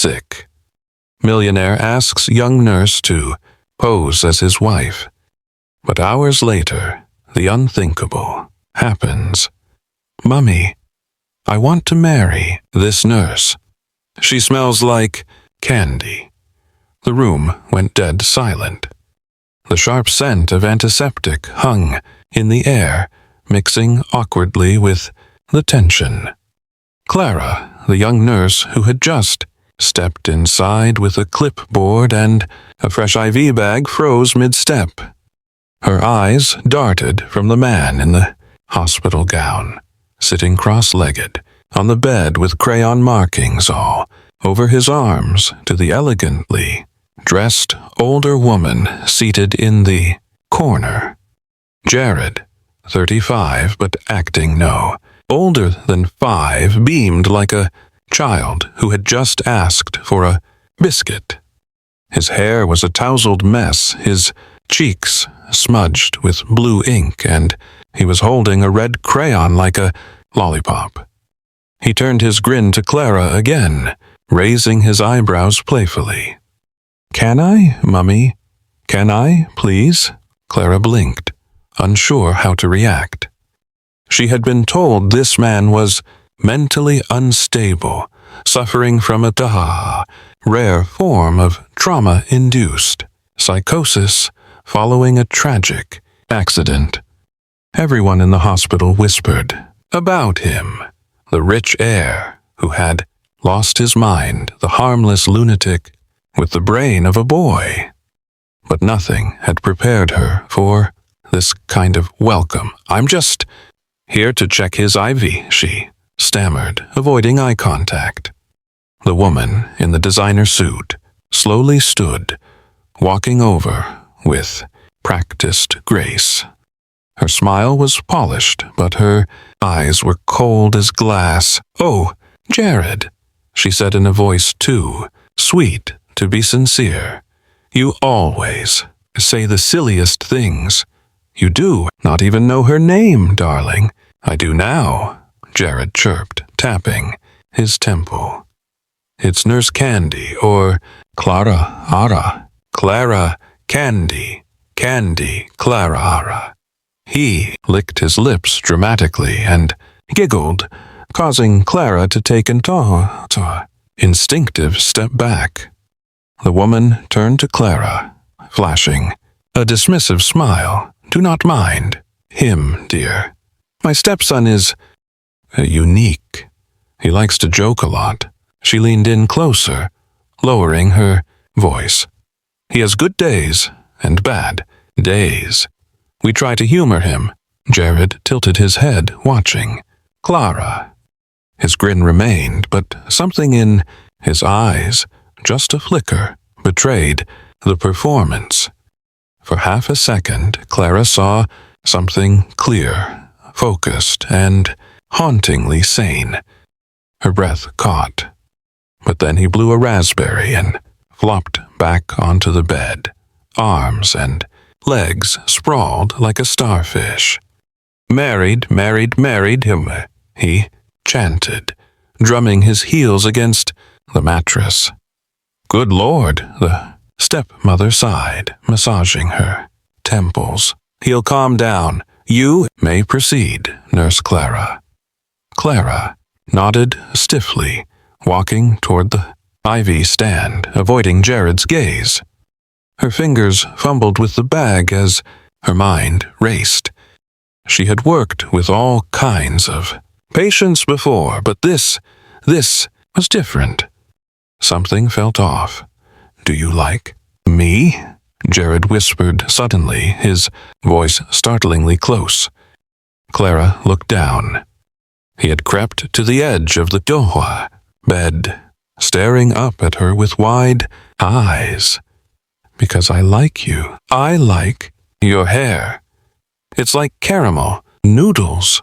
sick. Millionaire asks young nurse to pose as his wife. But hours later, the unthinkable happens. "Mummy, I want to marry this nurse. She smells like candy." The room went dead silent. The sharp scent of antiseptic hung in the air, mixing awkwardly with the tension. Clara, the young nurse who had just stepped inside with a clipboard and a fresh IV bag, froze mid-step. Her eyes darted from the man in the hospital gown, sitting cross-legged on the bed with crayon markings all over his arms, to the elegantly dressed older woman seated in the corner. Jared, 35 but acting no older than 5, beamed like a child who had just asked for a biscuit. His hair was a tousled mess, his cheeks smudged with blue ink, and he was holding a red crayon like a lollipop. He turned his grin to Clara again, raising his eyebrows playfully. "Can I, Mummy? Can I, please?" Clara blinked, unsure how to react. She had been told this man was mentally unstable, suffering from a rare form of trauma-induced psychosis following a tragic accident. Everyone in the hospital whispered about him, the rich heir who had lost his mind, the harmless lunatic with the brain of a boy. But nothing had prepared her for this kind of welcome. "I'm just here to check his IV," she stammered, avoiding eye contact. The woman in the designer suit slowly stood, walking over with practiced grace. Her smile was polished, but her eyes were cold as glass. "Oh, Jared," she said in a voice too sweet to be sincere. "You always say the silliest things. You do not even know her name, darling." "I do now," Jared chirped, tapping his temple. "It's Nurse Candy, or Clara Ara. Clara Candy, Candy Clara Ara." He licked his lips dramatically and giggled, causing Clara to take an instinctive step back. The woman turned to Clara, flashing a dismissive smile. "Do not mind him, dear. My stepson is unique. He likes to joke a lot." She leaned in closer, lowering her voice. "He has good days and bad days. We try to humor him." Jared tilted his head, watching Clara. His grin remained, but something in his eyes, just a flicker, betrayed the performance. For half a second, Clara saw something clear, focused, and hauntingly sane. Her breath caught. But then he blew a raspberry and flopped back onto the bed, arms and legs sprawled like a starfish. "Married, married, married him," he chanted, drumming his heels against the mattress. "Good Lord," the stepmother sighed, massaging her temples. "He'll calm down. You may proceed, Nurse Clara." Clara nodded stiffly, walking toward the IV stand, avoiding Jared's gaze. Her fingers fumbled with the bag as her mind raced. She had worked with all kinds of patients before, but this was different. Something felt off. "Do you like me?" Jared whispered suddenly, his voice startlingly close. Clara looked down. He had crept to the edge of the bed, staring up at her with wide eyes. "Because I like you. I like your hair. It's like caramel noodles.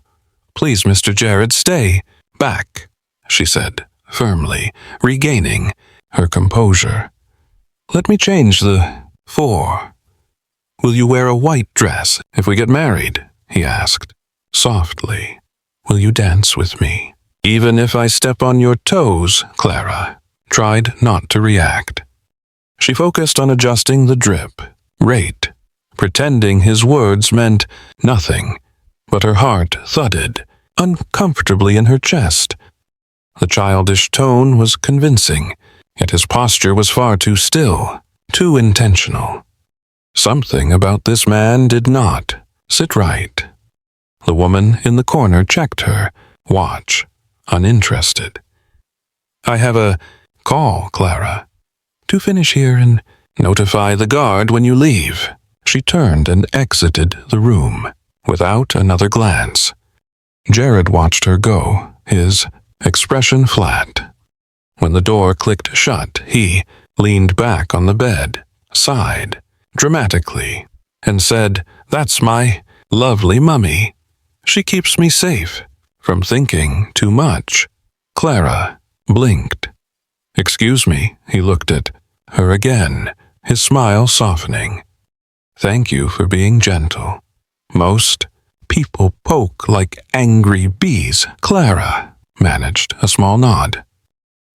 Please, Mr. Jared, stay back," she said, firmly, regaining her composure. "Let me change the for. Will you wear a white dress if we get married?" he asked, softly. "Will you dance with me? Even if I step on your toes, Clara?" tried not to react. She focused on adjusting the drip, rate, pretending his words meant nothing, but her heart thudded uncomfortably in her chest. The childish tone was convincing, yet his posture was far too still, too intentional. Something about this man did not sit right. The woman in the corner checked her watch, uninterested. "I have a call, Clara. To finish here and notify the guard when you leave." She turned and exited the room, without another glance. Jared watched her go, his expression flat. When the door clicked shut, he leaned back on the bed, sighed dramatically, and said, "That's my lovely mummy. She keeps me safe from thinking too much." Clara blinked. "Excuse me," he looked at her again, his smile softening. "Thank you for being gentle. Most people poke like angry bees." Clara managed a small nod.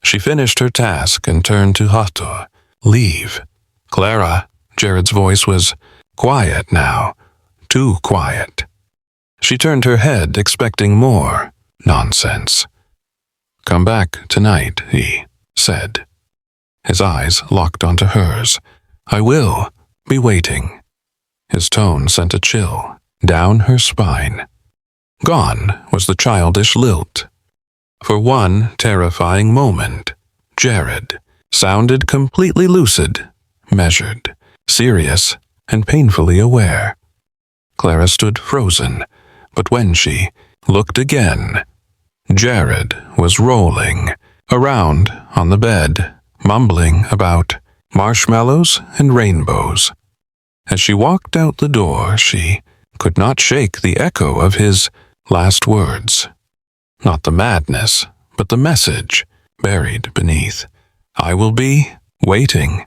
She finished her task and turned to Hathor. "Leave." "Clara," Jared's voice was quiet now, too quiet. She turned her head, expecting more nonsense. "Come back tonight," he said. His eyes locked onto hers. "I will be waiting." His tone sent a chill down her spine. Gone was the childish lilt. For one terrifying moment, Jared sounded completely lucid, measured, serious, and painfully aware. Clara stood frozen, but when she looked again, Jared was rolling around on the bed, mumbling about marshmallows and rainbows. As she walked out the door, she could not shake the echo of his last words. Not the madness, but the message buried beneath. "I will be waiting."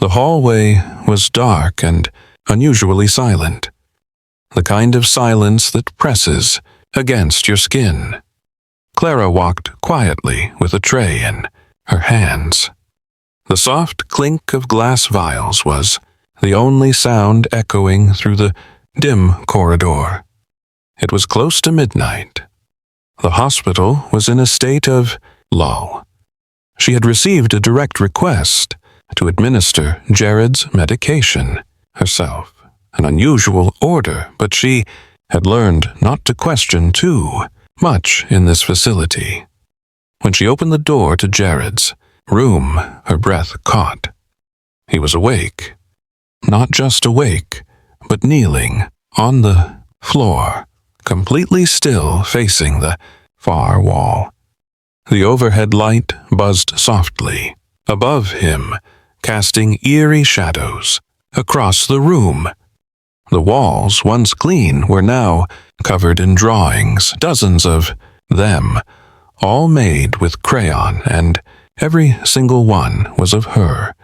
The hallway was dark and unusually silent. The kind of silence that presses against your skin. Clara walked quietly with a tray in her hands. The soft clink of glass vials was the only sound echoing through the dim corridor. It was close to midnight. The hospital was in a state of lull. She had received a direct request to administer Jared's medication herself, an unusual order, but she had learned not to question too much in this facility. When she opened the door to Jared's room, her breath caught. He was awake. Not just awake, but kneeling on the floor, completely still, facing the far wall. The overhead light buzzed softly above him, casting eerie shadows across the room. The walls, once clean, were now covered in drawings, dozens of them, all made with crayon, and every single one was of her.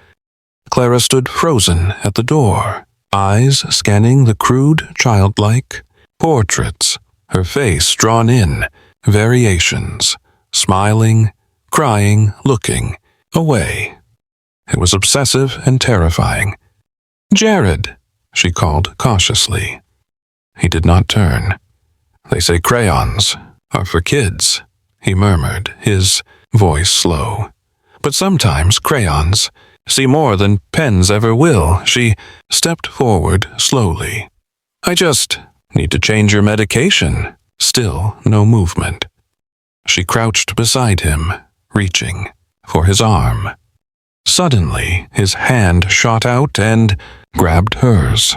Clara stood frozen at the door, eyes scanning the crude, childlike portraits, her face drawn in variations, smiling, crying, looking away. It was obsessive and terrifying. "Jared," she called cautiously. He did not turn. "They say crayons are for kids," he murmured, his voice slow. "But sometimes crayons see more than pens ever will." She stepped forward slowly. "I just need to change your medication." Still no movement. She crouched beside him, reaching for his arm. Suddenly, his hand shot out and grabbed hers.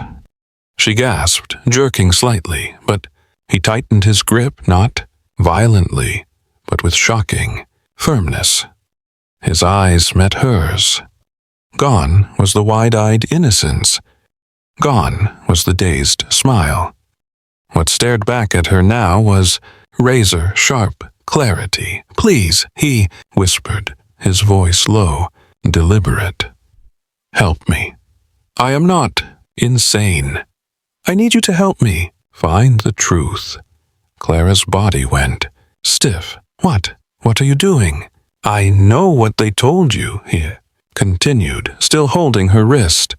She gasped, jerking slightly, but he tightened his grip, not violently, but with shocking firmness. His eyes met hers. Gone was the wide-eyed innocence. Gone was the dazed smile. What stared back at her now was razor-sharp clarity. "Please," he whispered, his voice low, deliberate. "Help me. I am not insane. I need you to help me find the truth." Clara's body went stiff. What are you doing?" I know what they told you," he continued, still holding her wrist.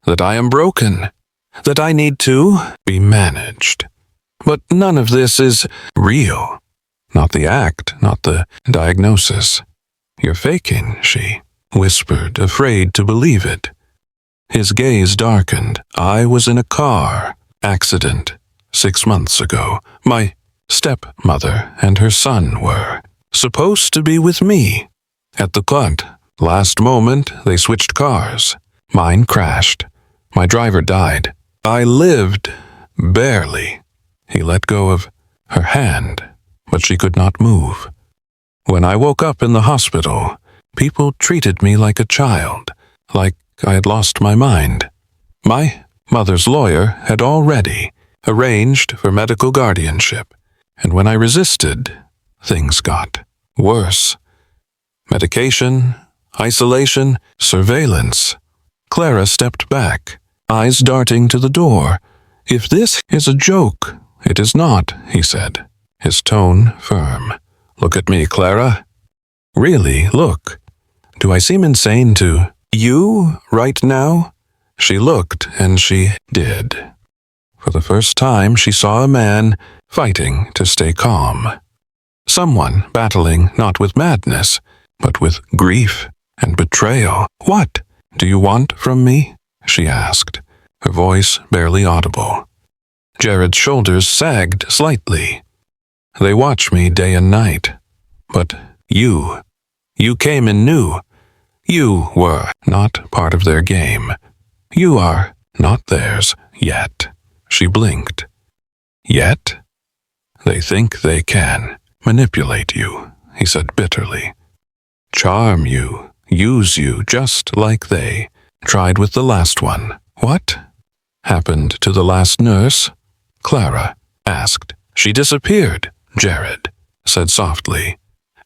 "That I am broken, that I need to be managed. But none of this is real. Not the act, not the diagnosis. You're faking," she whispered, afraid to believe it. His gaze darkened. "I was in a car accident 6 months ago. My stepmother and her son were supposed to be with me. At the cut, last moment, they switched cars. Mine crashed. My driver died. I lived, barely." He let go of her hand, but she could not move. "When I woke up in the hospital, people treated me like a child, like I had lost my mind. My mother's lawyer had already arranged for medical guardianship, and when I resisted, things got worse. Medication, isolation, surveillance." Clara stepped back, eyes darting to the door. "If this is a joke, it is not," he said, his tone firm. "Look at me, Clara. Really, look. Do I seem insane to you right now?" She looked, and she did. For the first time, she saw a man fighting to stay calm. Someone battling not with madness, but with grief and betrayal. "What do you want from me?" she asked, her voice barely audible. Jared's shoulders sagged slightly. "They watch me day and night. But you came and knew. You were not part of their game. You are not theirs yet." She blinked. "Yet? They think they can manipulate you," he said bitterly. "Charm you, use you just like they tried with the last one." "What happened to the last nurse?" Clara asked. "She disappeared," Jared said softly.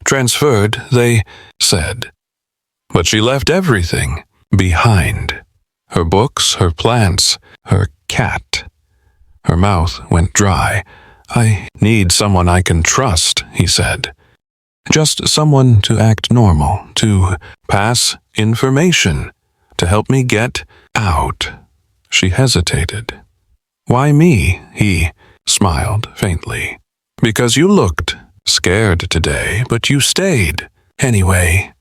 "Transferred, they said. But she left everything behind. Her books, her plants, her cat." Her mouth went dry. "I need someone I can trust," he said. "Just someone to act normal, to pass information, to help me get out." She hesitated. "Why me?" he smiled faintly. "Because you looked scared today, but you stayed. Anyway."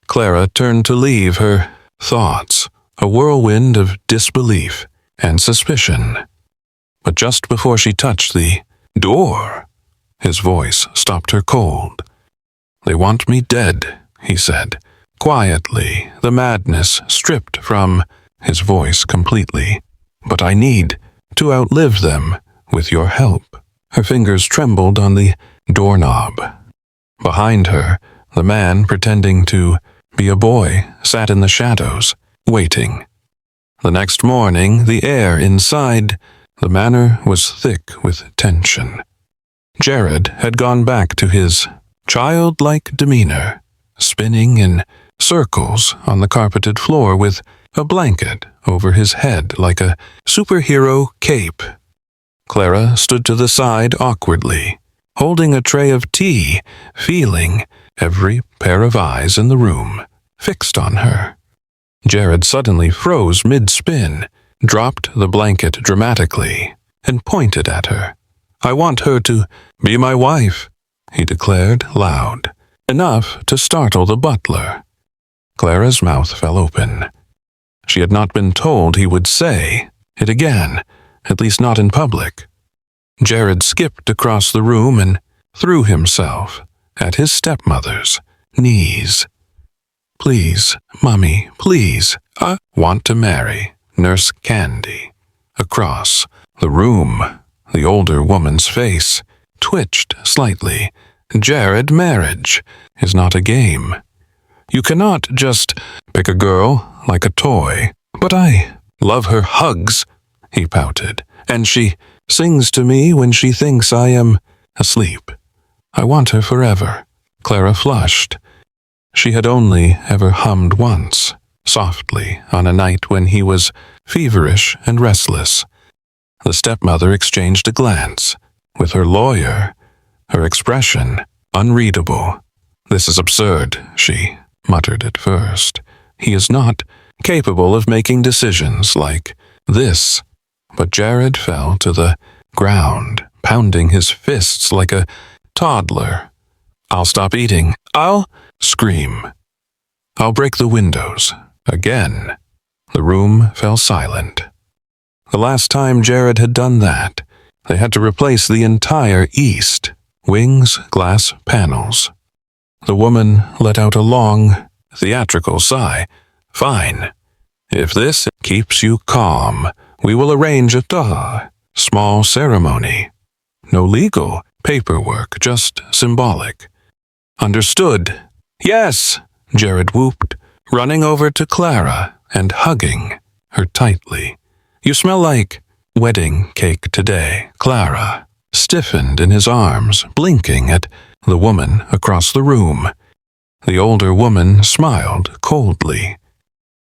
Clara turned to leave, her thoughts a whirlwind of disbelief and suspicion. But just before she touched the door, his voice stopped her cold. "They want me dead," he said, quietly, the madness stripped from his voice completely. "But I need to outlive them with your help." Her fingers trembled on the doorknob. Behind her, the man pretending to be a boy sat in the shadows, waiting. The next morning, the air inside the manor was thick with tension. Jared had gone back to his childlike demeanor, spinning in circles on the carpeted floor with a blanket over his head like a superhero cape. Clara stood to the side awkwardly, holding a tray of tea, feeling every pair of eyes in the room fixed on her. Jared suddenly froze mid-spin, dropped the blanket dramatically, and pointed at her. "I want her to be my wife," he declared loud, enough to startle the butler. Clara's mouth fell open. She had not been told he would say it again, at least not in public. Jared skipped across the room and threw himself at his stepmother's knees. "Please, Mommy, please, I want to marry Nurse Candy." Across the room, the older woman's face twitched slightly. "Jared, marriage is not a game. You cannot just pick a girl like a toy." "But I love her hugs," he pouted, "and she sings to me when she thinks I am asleep. I want her forever." Clara flushed. She had only ever hummed once, softly, on a night when he was feverish and restless. The stepmother exchanged a glance with her lawyer, her expression unreadable. "This is absurd," she muttered at first. "He is not capable of making decisions like this." But Jared fell to the ground, pounding his fists like a toddler. "I'll stop eating. I'll scream. I'll break the windows." Again, the room fell silent. The last time Jared had done that, they had to replace the entire east wing's glass panels. The woman let out a long, theatrical sigh. "Fine. If this keeps you calm, we will arrange a small ceremony. No legal paperwork, just symbolic." "Understood." "Yes," Jared whooped, running over to Clara and hugging her tightly. "You smell like wedding cake today." Clara stiffened in his arms, blinking at the woman across the room. The older woman smiled coldly.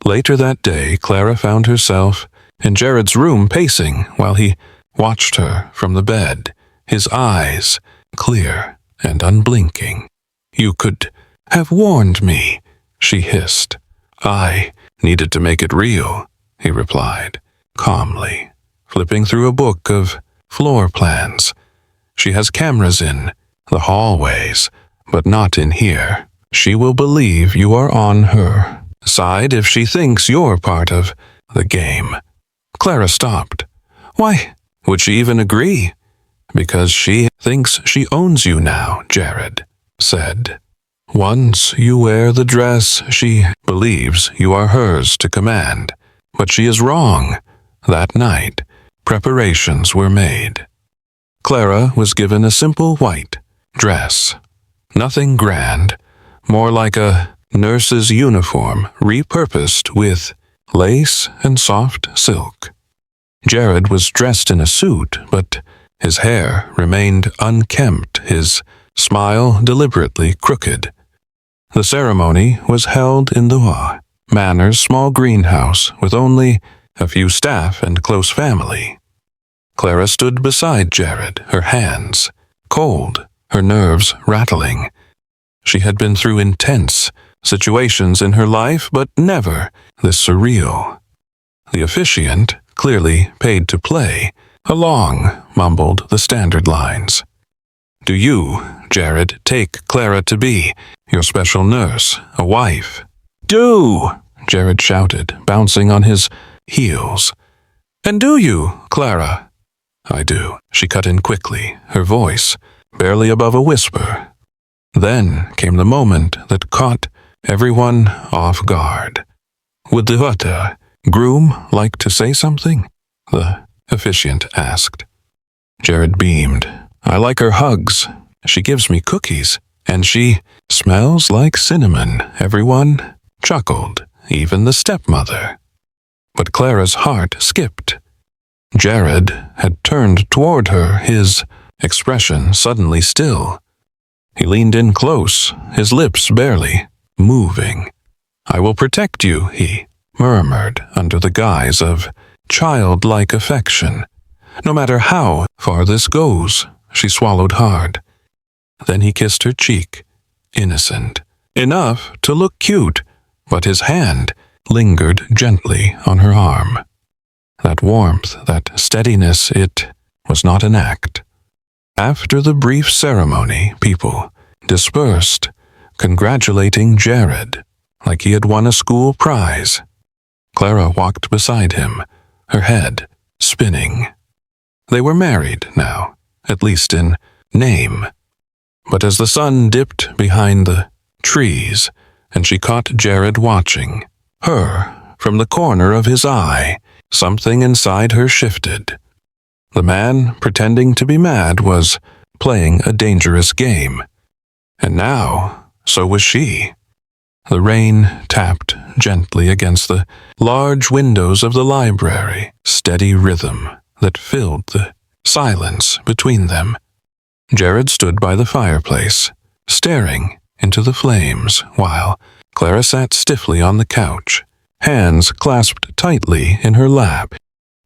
Later that day, Clara found herself in Jared's room pacing while he watched her from the bed, his eyes clear and unblinking. "You could have warned me," she hissed. "I needed to make it real," he replied, calmly, flipping through a book of floor plans. "She has cameras in the hallways, but not in here. She will believe you are on her side if she thinks you're part of the game." Clara stopped. "Why would she even agree?" "Because she thinks she owns you now," Jared said. "Once you wear the dress, she believes you are hers to command. But she is wrong. That night, preparations were made. Clara was given a simple white dress. Nothing grand, more like a nurse's uniform repurposed with lace and soft silk. Jared was dressed in a suit, but his hair remained unkempt, his smile deliberately crooked. The ceremony was held in the Manor's small greenhouse with only a few staff and close family. Clara stood beside Jared, her hands cold, her nerves rattling. She had been through intense situations in her life, but never this surreal. The officiant, clearly paid to play along, mumbled the standard lines. "Do you, Jared, take Clara to be your special nurse, a wife?" "Do!" Jared shouted, bouncing on his heels. "And do you, Clara?" "I do," she cut in quickly, her voice barely above a whisper. Then came the moment that caught everyone off guard. "Would the groom like to say something?" the officiant asked. Jared beamed. "I like her hugs. She gives me cookies, and she smells like cinnamon." Everyone chuckled, even the stepmother. But Clara's heart skipped. Jared had turned toward her, his expression suddenly still. He leaned in close, his lips barely moving. "I will protect you," he murmured under the guise of childlike affection. "No matter how far this goes." She swallowed hard. Then he kissed her cheek, innocent, enough to look cute, but his hand lingered gently on her arm. That warmth, that steadiness, it was not an act. After the brief ceremony, people dispersed, congratulating Jared like he had won a school prize. Clara walked beside him, her head spinning. They were married now, at least in name. But as the sun dipped behind the trees, and she caught Jared watching her from the corner of his eye, something inside her shifted. The man pretending to be mad was playing a dangerous game. And now, so was she. The rain tapped gently against the large windows of the library, steady rhythm that filled the silence between them. Jared stood by the fireplace, staring into the flames, while Clara sat stiffly on the couch, hands clasped tightly in her lap.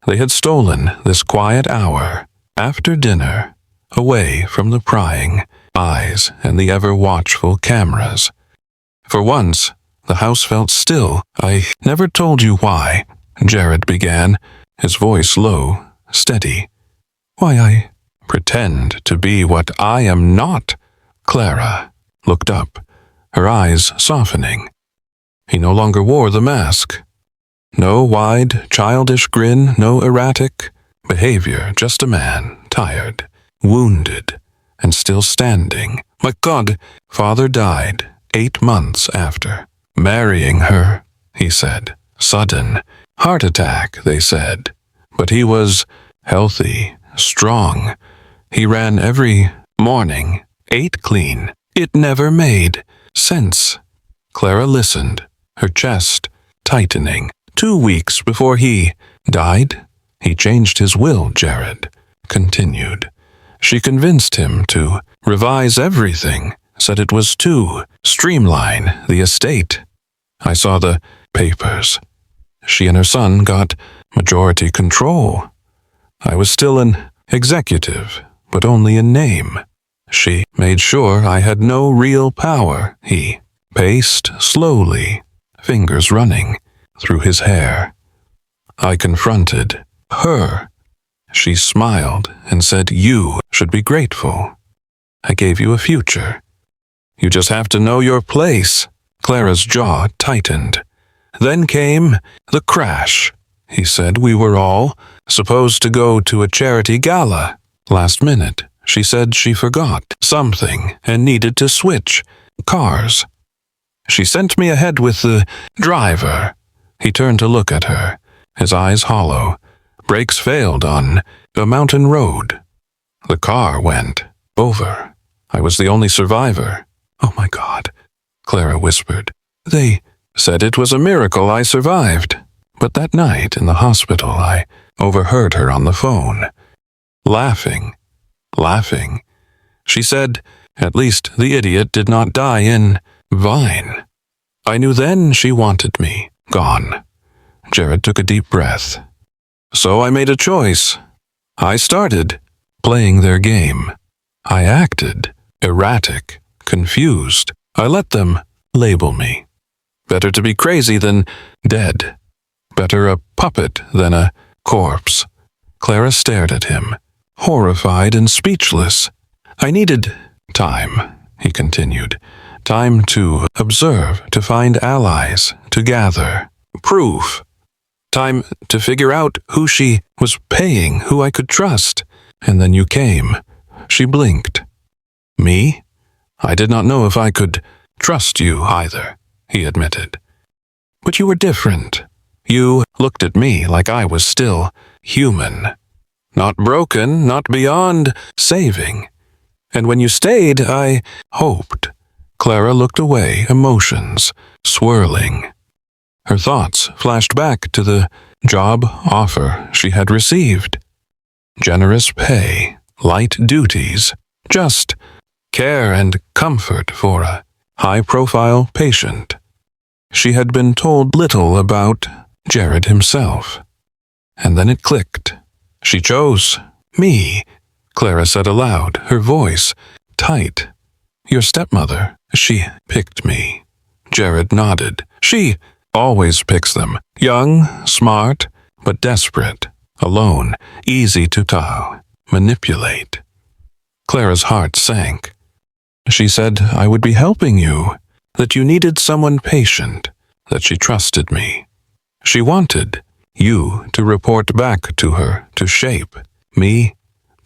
They had stolen this quiet hour, after dinner, away from the prying eyes and the ever-watchful cameras. For once, the house felt still. "I never told you why," Jared began, his voice low, steady. "Why I pretend to be what I am not." Clara looked up, her eyes softening. He no longer wore the mask. No wide, childish grin, no erratic behavior, just a man, tired, wounded, and still standing. "My God, father died 8 months after marrying her," he said. "Sudden heart attack, they said. But he was healthy, strong. He ran every morning, ate clean. It never made sense." Clara listened, her chest tightening. 2 weeks before he died, he changed his will, Jared continued. She convinced him to revise everything, said it was to streamline the estate. I saw the papers. She and her son got majority control. I was still an executive, but only in name. She made sure I had no real power. He paced slowly, fingers running through his hair. I confronted her. She smiled and said, "You should be grateful. I gave you a future. You just have to know your place." Clara's jaw tightened. "Then came the crash," he said. "We were all supposed to go to a charity gala. Last minute, she said she forgot something and needed to switch cars. She sent me ahead with the driver." He turned to look at her, his eyes hollow. "Brakes failed on a mountain road. The car went over. I was the only survivor." "Oh my God," Clara whispered. "They said it was a miracle I survived." But that night in the hospital, I overheard her on the phone, laughing. She said, "At least the idiot did not die in Vine." I knew then she wanted me gone. Jared took a deep breath. "So I made a choice. I started playing their game. I acted erratic, confused. I let them label me. Better to be crazy than dead. Better a puppet than a corpse." Clara stared at him, horrified and speechless. "I needed time," he continued. "Time to observe, to find allies, to gather proof. Time to figure out who she was paying, who I could trust. And then you came." She blinked. "Me? I did not know if I could trust you either," he admitted. "But you were different. You looked at me like I was still human. Not broken, not beyond saving. And when you stayed, I hoped." Clara looked away, emotions swirling. Her thoughts flashed back to the job offer she had received. Generous pay, light duties, just care and comfort for a high-profile patient. She had been told little about Jared himself. And then it clicked. "She chose me," Clara said aloud, her voice tight. "Your stepmother, she picked me." Jared nodded. "She always picks them. Young, smart, but desperate. Alone, easy to manipulate." Clara's heart sank. "She said I would be helping you, that you needed someone patient, that she trusted me. She wanted you to report back to her, to shape me,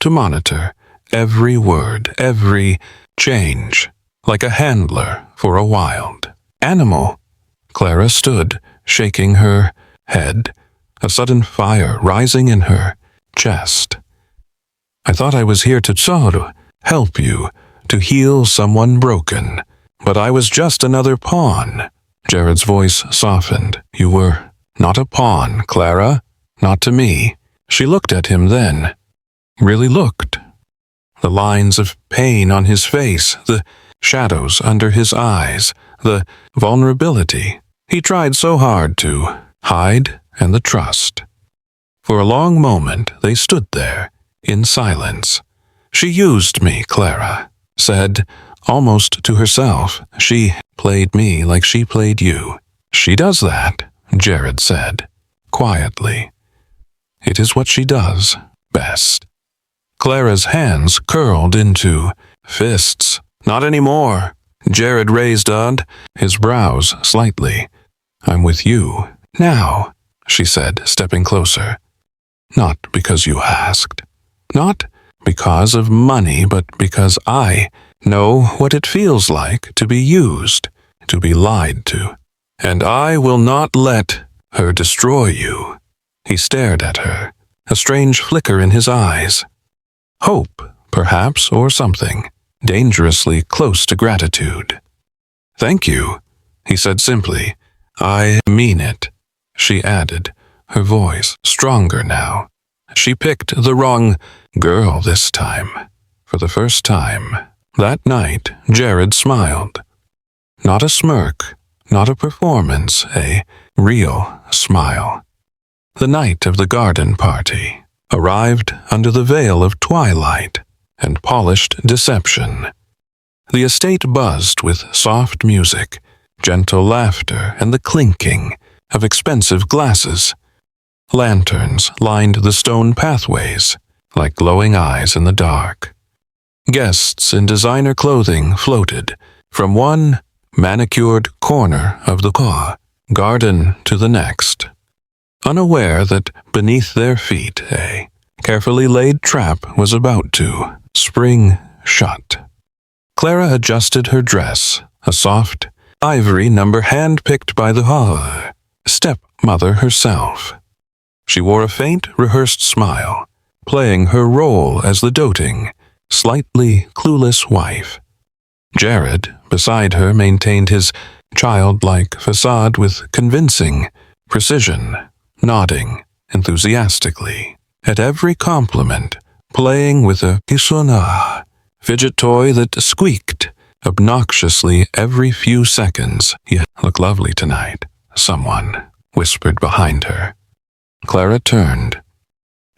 to monitor every word, every change, like a handler for a wild animal." Clara stood, shaking her head, a sudden fire rising in her chest. "I thought I was here to help you, to heal someone broken, but I was just another pawn." Jared's voice softened. "You were not a pawn, Clara, not to me." She looked at him then, really looked. The lines of pain on his face, the shadows under his eyes, the vulnerability he tried so hard to hide, and the trust. For a long moment they stood there, in silence. "She used me, Clara. said, almost to herself, "She played me like she played you." "She does that," Jared said, quietly. "It is what she does best." Clara's hands curled into fists. "Not anymore." Jared raised his brows slightly. "I'm with you now," she said, stepping closer. "Not because you asked. Not because of money, but because I know what it feels like to be used, to be lied to. And I will not let her destroy you." He stared at her, a strange flicker in his eyes. Hope, perhaps, or something, dangerously close to gratitude. "Thank you," he said simply. "I mean it," she added, her voice stronger now. She picked the wrong girl this time. For the first time that night, Jared smiled. Not a smirk, not a performance, a real smile. The night of the garden party arrived under the veil of twilight and polished deception. The estate buzzed with soft music, gentle laughter, and the clinking of expensive glasses. Lanterns lined the stone pathways like glowing eyes in the dark. Guests in designer clothing floated from one manicured corner of the garden to the next, unaware that beneath their feet a carefully laid trap was about to spring shut. Clara adjusted her dress, a soft ivory number hand-picked by the stepmother herself. She wore a faint, rehearsed smile, playing her role as the doting, slightly clueless wife. Jared, beside her, maintained his childlike facade with convincing precision, nodding enthusiastically at every compliment, playing with a kisuna fidget toy that squeaked obnoxiously every few seconds. "You look lovely tonight," someone whispered behind her. Clara turned.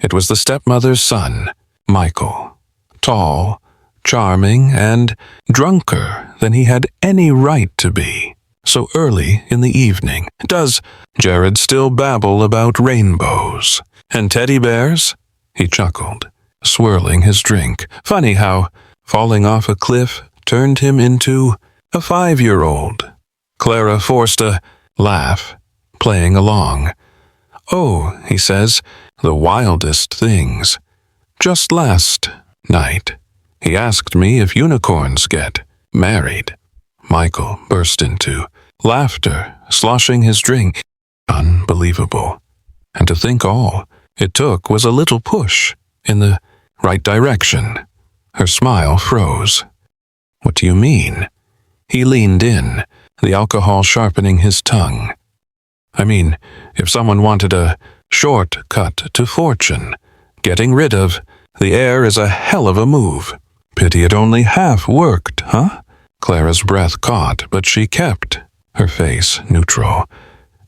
It was the stepmother's son, Michael, tall, charming, and drunker than he had any right to be, so early in the evening. "Does Jared still babble about rainbows and teddy bears?" He chuckled, swirling his drink. "Funny how falling off a cliff turned him into a 5-year-old. Clara forced a laugh, playing along. "Oh," he says, "the wildest things. Just last night, he asked me if unicorns get married." Michael burst into laughter, sloshing his drink. Unbelievable. And to think all it took was a little push in the right direction. Her smile froze. "What do you mean?" He leaned in, the alcohol sharpening his tongue. "I mean, if someone wanted a shortcut to fortune, getting rid of the heir is a hell of a move. Pity it only half worked, huh?" Clara's breath caught, but she kept her face neutral.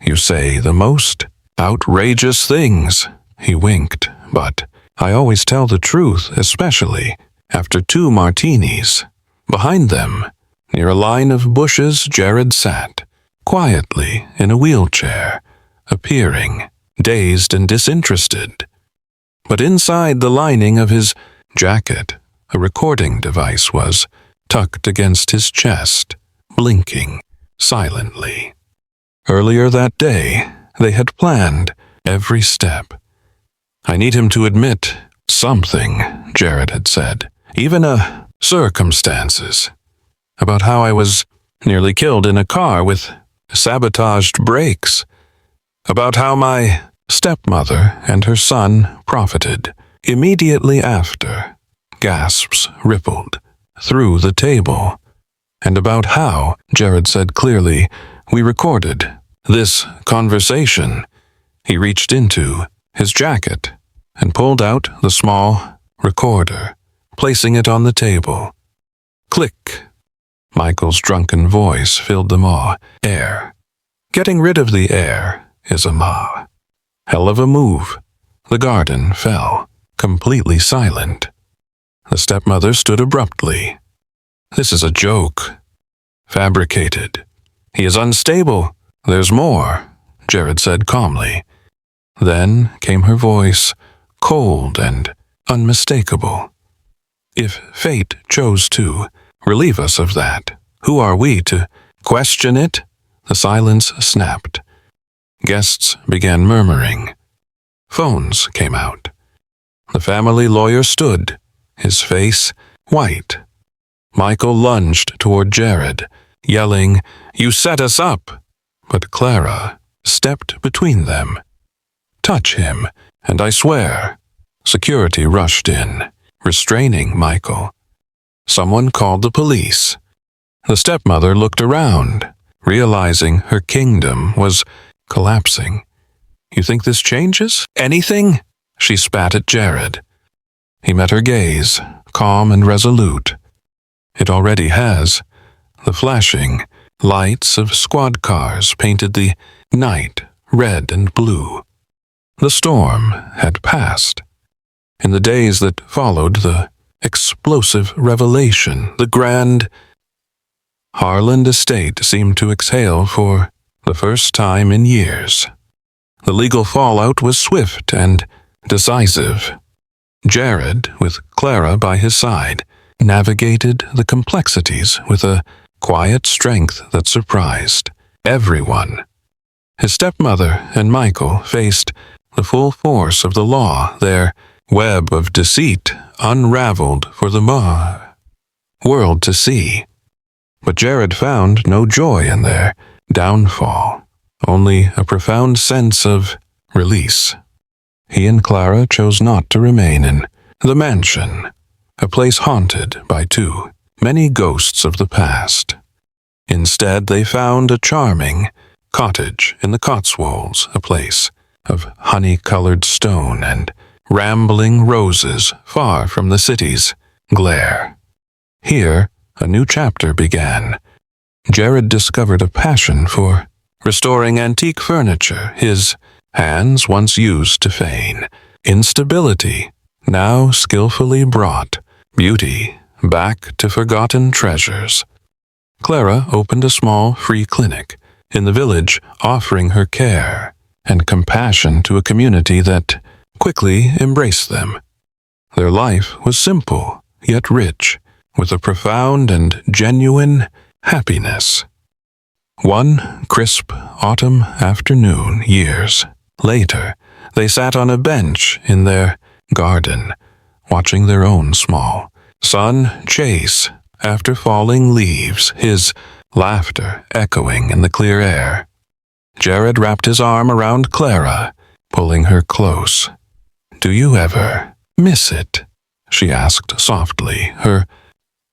"You say the most outrageous things," he winked, "but I always tell the truth, especially after 2 martinis. Behind them, near a line of bushes, Jared sat, quietly in a wheelchair, appearing dazed and disinterested. But inside the lining of his jacket, a recording device was tucked against his chest, blinking silently. Earlier that day, they had planned every step. "I need him to admit something," Jared had said, "even circumstances, about how I was nearly killed in a car with sabotaged brakes, about how my stepmother and her son profited." Immediately after, gasps rippled through the table, and about how, Jared said clearly, "we recorded this conversation." He reached into his jacket and pulled out the small recorder, placing it on the table. Click. Michael's drunken voice filled them all. "Air. Getting rid of the air is a hell of a move." The garden fell, completely silent. The stepmother stood abruptly, This is a joke. Fabricated. He is unstable. There's more, Jared said calmly. Then came her voice, cold and unmistakable. If fate chose to relieve us of that, who are we to question it? The silence snapped. Guests began murmuring. Phones came out. The family lawyer stood, his face white. Michael lunged toward Jared, yelling, "You set us up!" But Clara stepped between them. "Touch him, and I swear." Security rushed in, restraining Michael. Someone called the police. The stepmother looked around, realizing her kingdom was collapsing. "You think this changes anything?" She spat at Jared. He met her gaze, calm and resolute. "It already has." The flashing lights of squad cars painted the night red and blue. The storm had passed. In the days that followed the explosive revelation, the grand Harland estate seemed to exhale for the first time in years. The legal fallout was swift and decisive. Jared, with Clara by his side, navigated the complexities with a quiet strength that surprised everyone. His stepmother and Michael faced the full force of the law, their web of deceit unraveled for the world to see. But Jared found no joy in their downfall, only a profound sense of release. He and Clara chose not to remain in the mansion, a place haunted by too many ghosts of the past. Instead, they found a charming cottage in the Cotswolds, a place of honey-colored stone and rambling roses far from the city's glare. Here, a new chapter began. Jared discovered a passion for restoring antique furniture, his hands once used to feign instability, now skillfully brought beauty back to forgotten treasures. Clara opened a small free clinic in the village, offering her care and compassion to a community that quickly embraced them. Their life was simple, yet rich, with a profound and genuine happiness. One crisp autumn afternoon, years later, they sat on a bench in their garden, watching their own small son chase after falling leaves, his laughter echoing in the clear air. Jared wrapped his arm around Clara, pulling her close. "Do you ever miss it?" she asked softly, her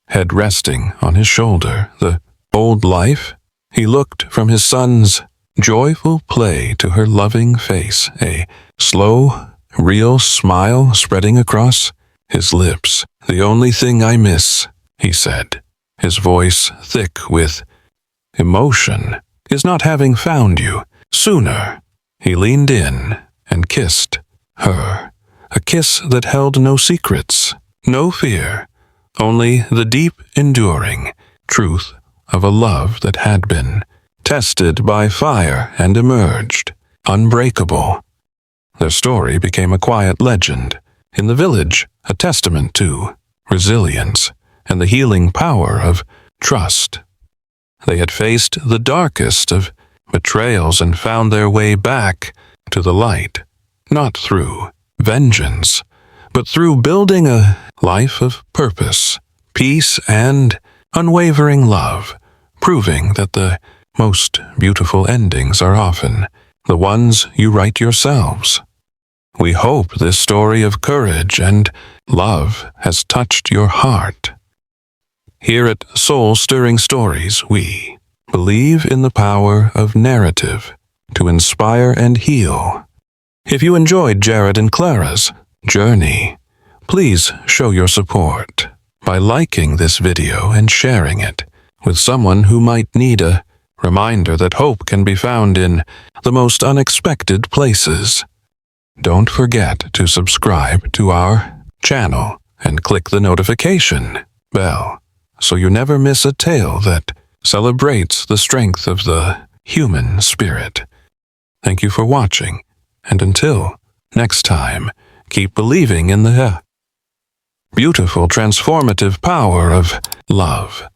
head resting on his shoulder. "The old life?" He looked from his son's joyful play to her loving face, a slow, real smile spreading across his lips. "The only thing I miss," he said, his voice thick with emotion, "is not having found you sooner." He leaned in and kissed her, a kiss that held no secrets, no fear, only the deep, enduring truth of a love that had been tested by fire and emerged unbreakable. Their story became a quiet legend in the village, a testament to resilience and the healing power of trust. They had faced the darkest of betrayals and found their way back to the light, not through vengeance, but through building a life of purpose, peace, and unwavering love, proving that the most beautiful endings are often the ones you write yourselves. We hope this story of courage and love has touched your heart. Here at Soul Stirring Stories, we believe in the power of narrative to inspire and heal. If you enjoyed Jared and Clara's journey, please show your support by liking this video and sharing it with someone who might need a reminder that hope can be found in the most unexpected places. Don't forget to subscribe to our channel and click the notification bell so you never miss a tale that celebrates the strength of the human spirit. Thank you for watching, and until next time, keep believing in the beautiful transformative power of love.